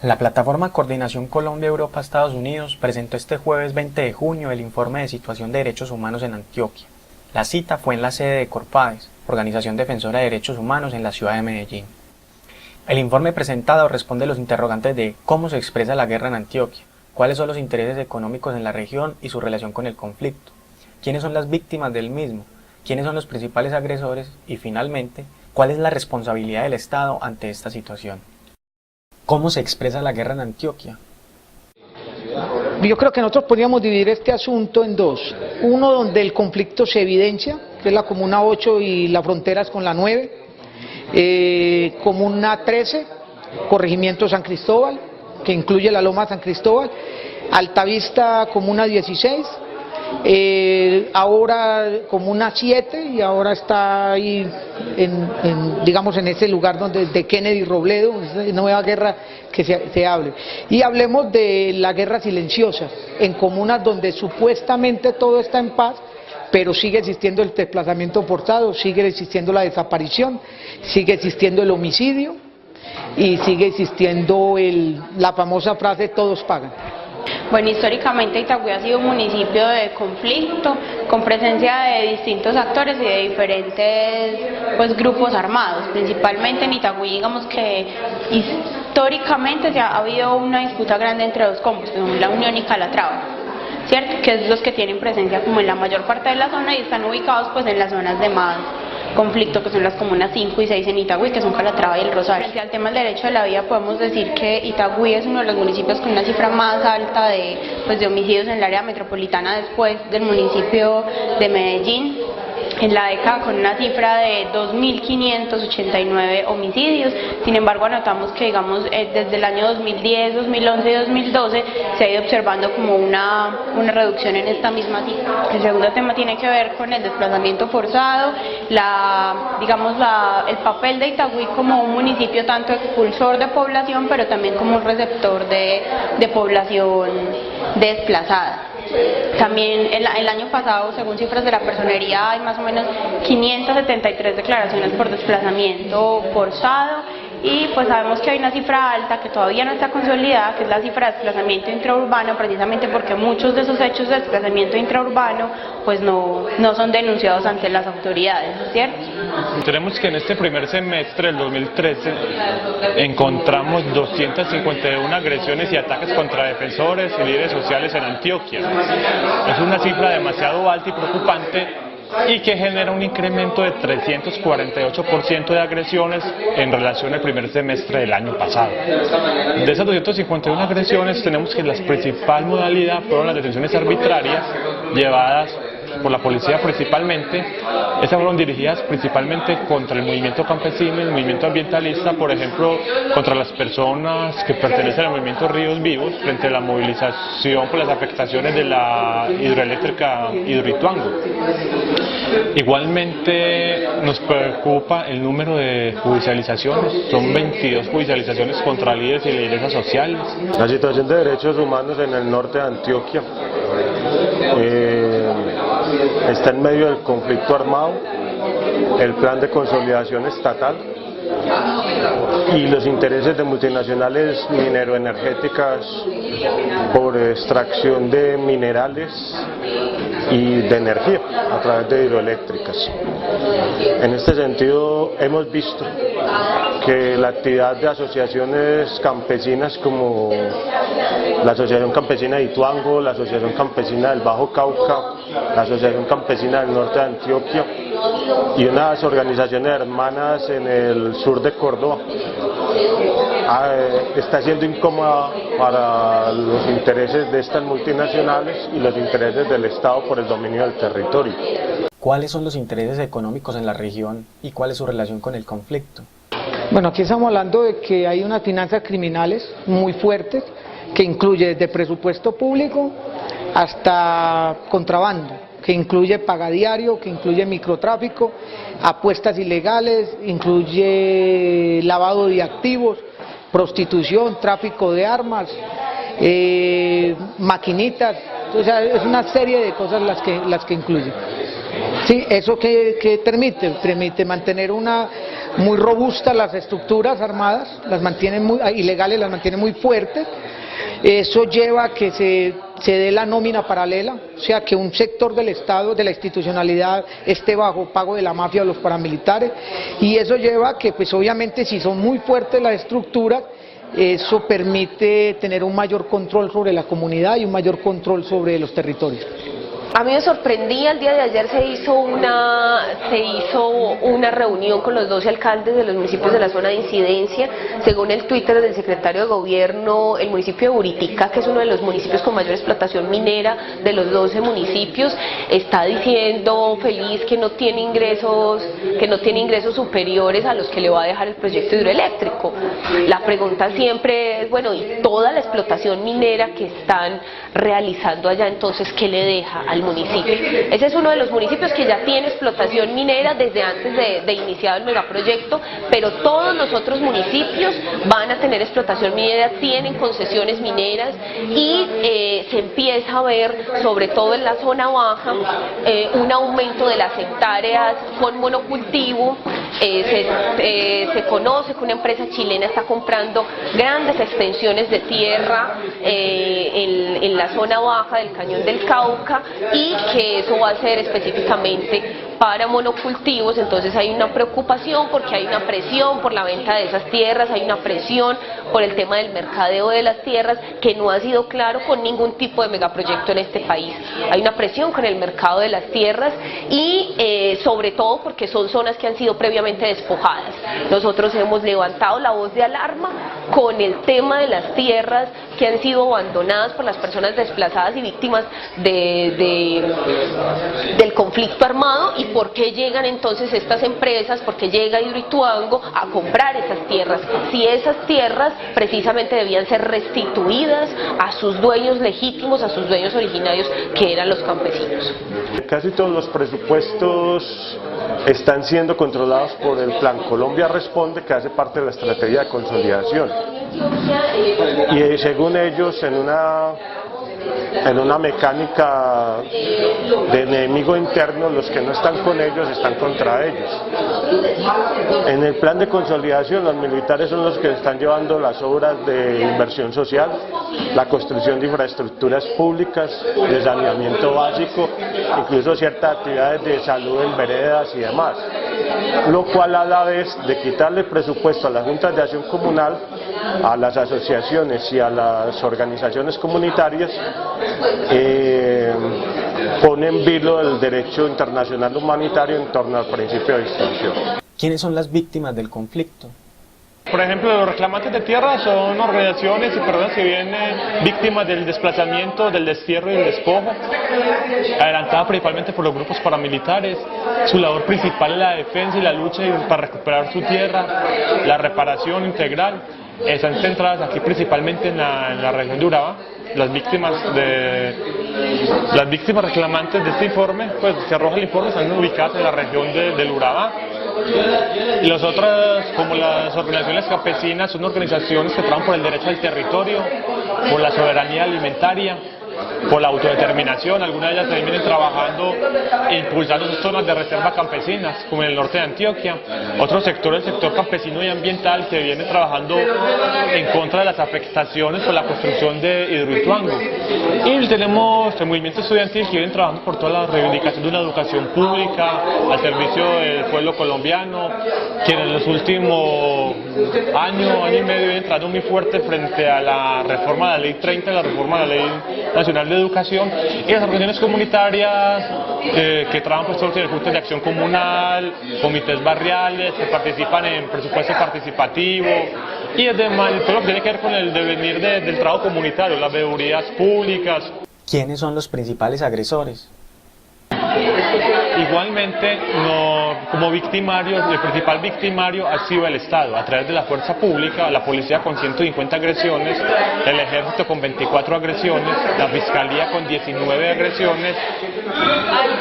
La plataforma Coordinación Colombia-Europa-Estados Unidos presentó este jueves 20 de junio el informe de situación de derechos humanos en Antioquia. La cita fue en la sede de Corpades, organización defensora de derechos humanos en la ciudad de Medellín. El informe presentado responde a los interrogantes de cómo se expresa la guerra en Antioquia, cuáles son los intereses económicos en la región y su relación con el conflicto, quiénes son las víctimas del mismo, quiénes son los principales agresores y, finalmente, cuál es la responsabilidad del Estado ante esta situación. ¿Cómo se expresa la guerra en Antioquia? Yo creo que nosotros podríamos dividir este asunto en dos. Uno donde el conflicto se evidencia, que es la Comuna 8 y la frontera es con la 9, Comuna 13, Corregimiento San Cristóbal, que incluye la Loma San Cristóbal, Altavista Comuna 16, ahora Comuna 7 y ahora está ahí digamos en ese lugar donde de Kennedy Robledo, esa nueva guerra que se hable. Y hablemos de la guerra silenciosa, en comunas donde supuestamente todo está en paz, pero sigue existiendo el desplazamiento forzado, sigue existiendo la desaparición, sigue existiendo el homicidio y sigue existiendo la famosa frase todos pagan. Bueno, históricamente Itagüí ha sido un municipio de conflicto, con presencia de distintos actores y de diferentes grupos armados. Principalmente en Itagüí, digamos que históricamente ha habido una disputa grande entre dos combos, que son la Unión y Calatrava, ¿cierto? Que es los que tienen presencia como en la mayor parte de la zona y están ubicados pues en las zonas de más conflicto, que son las comunas 5 y 6 en Itagüí, que son Calatrava y El Rosario. Frente al tema del derecho de la vida, podemos decir que Itagüí es uno de los municipios con una cifra más alta de homicidios en el área metropolitana después del municipio de Medellín. En la década con una cifra de 2.589 homicidios. Sin embargo, notamos que desde el año 2010, 2011 y 2012 se ha ido observando como una reducción en esta misma cifra. El segundo tema tiene que ver con el desplazamiento forzado, el papel de Itagüí como un municipio tanto expulsor de población, pero también como un receptor de población desplazada. También el año pasado, según cifras de la personería, hay más o menos 573 declaraciones por desplazamiento forzado y pues sabemos que hay una cifra alta que todavía no está consolidada, que es la cifra de desplazamiento intraurbano, precisamente porque muchos de esos hechos de desplazamiento intraurbano pues no son denunciados ante las autoridades, ¿cierto? Tenemos que en este primer semestre del 2013 encontramos 251 agresiones y ataques contra defensores y líderes sociales en Antioquia. Es una cifra demasiado alta y preocupante y que genera un incremento de 348% de agresiones en relación al primer semestre del año pasado. De esas 251 agresiones tenemos que la principal modalidad fueron las detenciones arbitrarias llevadas por la policía principalmente. Estas fueron dirigidas principalmente contra el movimiento campesino, el movimiento ambientalista, por ejemplo, contra las personas que pertenecen al movimiento Ríos Vivos, frente a la movilización por las afectaciones de la hidroeléctrica Hidroituango. Igualmente nos preocupa el número de judicializaciones, son 22 judicializaciones contra líderes y lideresas sociales. La situación de derechos humanos en el norte de Antioquia está en medio del conflicto armado, el plan de consolidación estatal y los intereses de multinacionales mineroenergéticas por extracción de minerales y de energía a través de hidroeléctricas. En este sentido hemos visto que la actividad de asociaciones campesinas como la Asociación Campesina de Ituango, la Asociación Campesina del Bajo Cauca, la Asociación Campesina del Norte de Antioquia y unas organizaciones hermanas en el sur de Córdoba está siendo incómoda para los intereses de estas multinacionales y los intereses del Estado por el dominio del territorio. ¿Cuáles son los intereses económicos en la región y cuál es su relación con el conflicto? Bueno, aquí estamos hablando de que hay unas finanzas criminales muy fuertes que incluye desde presupuesto público hasta contrabando, que incluye pagadiario, que incluye microtráfico, apuestas ilegales, incluye lavado de activos, prostitución, tráfico de armas, maquinitas, o sea, es una serie de cosas las que incluye. Sí, eso que permite mantener una muy robustas las estructuras armadas, las mantienen muy ilegales, las mantienen muy fuertes. Eso lleva a que se dé la nómina paralela, o sea que un sector del Estado, de la institucionalidad, esté bajo pago de la mafia o los paramilitares, y eso lleva a que pues obviamente si son muy fuertes las estructuras, eso permite tener un mayor control sobre la comunidad y un mayor control sobre los territorios. A mí me sorprendía, el día de ayer se hizo una reunión con los 12 alcaldes de los municipios de la zona de incidencia. Según el Twitter del secretario de Gobierno, el municipio de Buritica, que es uno de los municipios con mayor explotación minera de los 12 municipios, está diciendo feliz que no tiene ingresos superiores a los que le va a dejar el proyecto hidroeléctrico. La pregunta siempre es, bueno, ¿y toda la explotación minera que están realizando allá, entonces qué le deja al municipio? Ese es uno de los municipios que ya tiene explotación minera desde antes de iniciado el megaproyecto, pero todos los otros municipios van a tener explotación minera, tienen concesiones mineras, y se empieza a ver, sobre todo en la zona baja, un aumento de las hectáreas con monocultivo. Se conoce que una empresa chilena está comprando grandes extensiones de tierra en la zona baja del Cañón del Cauca, y que eso va a ser específicamente para monocultivos. Entonces hay una preocupación porque hay una presión por la venta de esas tierras, hay una presión por el tema del mercadeo de las tierras que no ha sido claro con ningún tipo de megaproyecto en este país. Hay una presión con el mercado de las tierras y sobre todo porque son zonas que han sido previamente despojadas. Nosotros hemos levantado la voz de alarma con el tema de las tierras que han sido abandonadas por las personas desplazadas y víctimas del conflicto armado, y por qué llegan entonces estas empresas, por qué llega Hidroituango a comprar esas tierras, si esas tierras precisamente debían ser restituidas a sus dueños legítimos, a sus dueños originarios, que eran los campesinos. Casi todos los presupuestos están siendo controlados por el Plan Colombia Responde, que hace parte de la estrategia de consolidación, y según ellos en una mecánica de enemigo interno, los que no están con ellos están contra ellos. En el plan de consolidación, los militares son los que están llevando las obras de inversión social, la construcción de infraestructuras públicas, de saneamiento básico, incluso ciertas actividades de salud en veredas y demás, lo cual a la vez de quitarle presupuesto a las juntas de acción comunal, a las asociaciones y a las organizaciones comunitarias, pone en vilo el derecho internacional humanitario en torno al principio de extinción. ¿Quiénes son las víctimas del conflicto? Por ejemplo, los reclamantes de tierra son organizaciones y personas que vienen víctimas del desplazamiento, del destierro y del despojo, adelantada principalmente por los grupos paramilitares. Su labor principal es la defensa y la lucha para recuperar su tierra, la reparación integral. Están centradas aquí principalmente en la región de Urabá. Las víctimas reclamantes de este informe, pues que arroja el informe, están ubicadas en la región del Urabá. Y las otras, como las organizaciones campesinas, son organizaciones que trabajan por el derecho al territorio, por la soberanía alimentaria, por la autodeterminación. Algunas de ellas también vienen trabajando e impulsando sus zonas de reserva campesinas, como en el norte de Antioquia. Otro sector, el sector campesino y ambiental, que viene trabajando en contra de las afectaciones por la construcción de Hidroituango. Y tenemos el movimiento estudiantil, que viene trabajando por toda la reivindicación de una educación pública al servicio del pueblo colombiano, que en los últimos año y medio viene entrando muy fuerte frente a la reforma de la Ley 30, la reforma de la Ley Nacional de Educación, y las organizaciones comunitarias que trabajan pues todos los juntas de acción comunal, comités barriales, que participan en presupuesto participativo y además todo lo que tiene que ver con el devenir del trabajo comunitario, las veedurías públicas. ¿Quiénes son los principales agresores? Igualmente, como victimario, el principal victimario ha sido el Estado, a través de la fuerza pública, la policía con 150 agresiones, el ejército con 24 agresiones, la fiscalía con 19 agresiones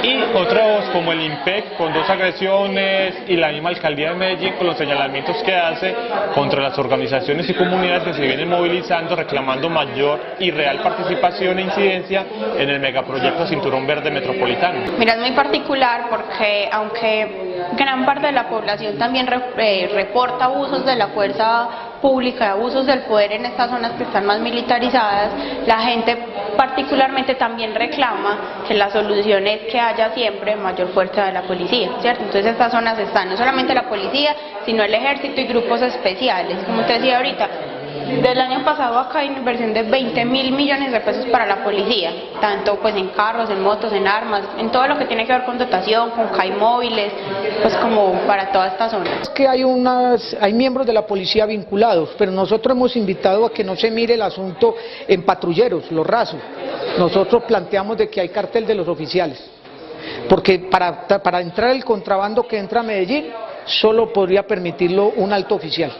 y otros como el IMPEC con 2 agresiones y la misma alcaldía de Medellín con los señalamientos que hace contra las organizaciones y comunidades que se vienen movilizando reclamando mayor y real participación e incidencia en el megaproyecto Cinturón Verde Metropolitano. Mira, es muy particular porque aunque gran parte de la población también reporta abusos de la fuerza pública, abusos del poder en estas zonas que están más militarizadas, la gente particularmente también reclama que la solución es que haya siempre mayor fuerza de la policía, ¿cierto? Entonces estas zonas están no solamente la policía, sino el ejército y grupos especiales. Como te decía ahorita, del año pasado acá hay una inversión de 20.000 millones de pesos para la policía, tanto pues en carros, en motos, en armas, en todo lo que tiene que ver con dotación, con CAI móviles, pues como para toda esta zona. Es que hay miembros de la policía vinculados, pero nosotros hemos invitado a que no se mire el asunto en patrulleros, los rasos. Nosotros planteamos de que hay cartel de los oficiales, porque para entrar el contrabando que entra a Medellín, solo podría permitirlo un alto oficial.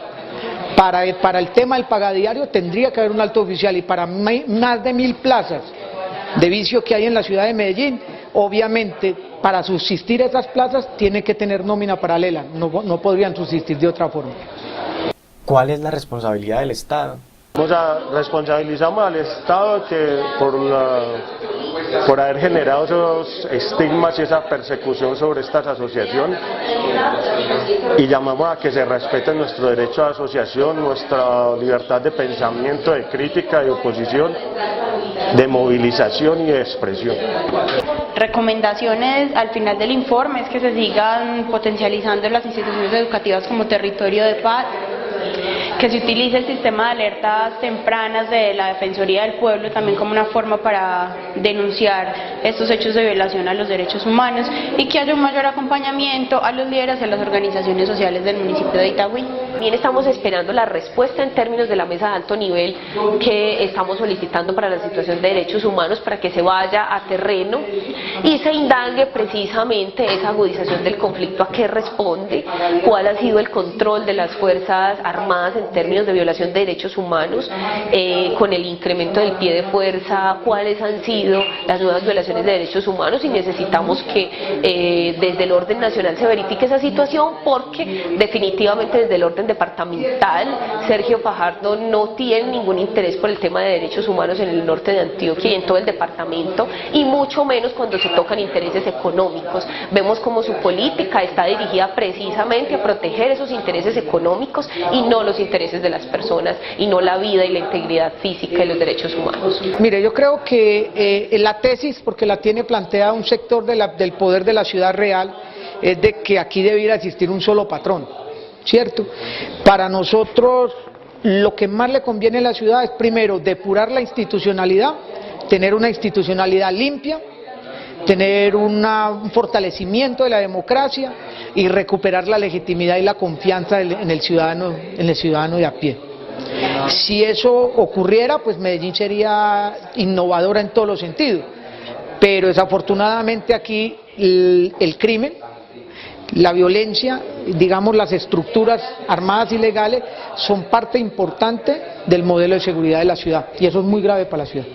Para el tema del pagadiario tendría que haber un alto oficial, y para más de 1000 plazas de vicio que hay en la ciudad de Medellín, obviamente para subsistir esas plazas tiene que tener nómina paralela, no podrían subsistir de otra forma. ¿Cuál es la responsabilidad del Estado? Responsabilizamos al Estado por haber generado esos estigmas y esa persecución sobre estas asociaciones, y llamamos a que se respete nuestro derecho de asociación, nuestra libertad de pensamiento, de crítica, de oposición, de movilización y de expresión. Recomendaciones al final del informe es que se sigan potencializando las instituciones educativas como territorio de paz, que se utilice el sistema de alertas tempranas de la Defensoría del Pueblo también como una forma para denunciar estos hechos de violación a los derechos humanos, y que haya un mayor acompañamiento a los líderes y a las organizaciones sociales del municipio de Itagüí. También estamos esperando la respuesta en términos de la mesa de alto nivel que estamos solicitando para la situación de derechos humanos, para que se vaya a terreno y se indague precisamente esa agudización del conflicto, a qué responde, cuál ha sido el control de las Fuerzas Armadas en términos de violación de derechos humanos, con el incremento del pie de fuerza, cuáles han sido las nuevas violaciones de derechos humanos, y necesitamos que desde el orden nacional se verifique esa situación, porque definitivamente desde el orden departamental Sergio Fajardo no tiene ningún interés por el tema de derechos humanos en el norte de Antioquia y en todo el departamento, y mucho menos cuando se tocan intereses económicos. Vemos como su política está dirigida precisamente a proteger esos intereses económicos y no los intereses de las personas, y no la vida y la integridad física y los derechos humanos. Mire, yo creo que la tesis, porque la tiene planteada un sector del poder de la ciudad real, es de que aquí debiera existir un solo patrón, ¿cierto? Para nosotros lo que más le conviene a la ciudad es primero depurar la institucionalidad, tener una institucionalidad limpia, tener un fortalecimiento de la democracia y recuperar la legitimidad y la confianza en el ciudadano de a pie. Si eso ocurriera, pues Medellín sería innovadora en todos los sentidos, pero desafortunadamente aquí el crimen, la violencia, digamos las estructuras armadas ilegales son parte importante del modelo de seguridad de la ciudad, y eso es muy grave para la ciudad.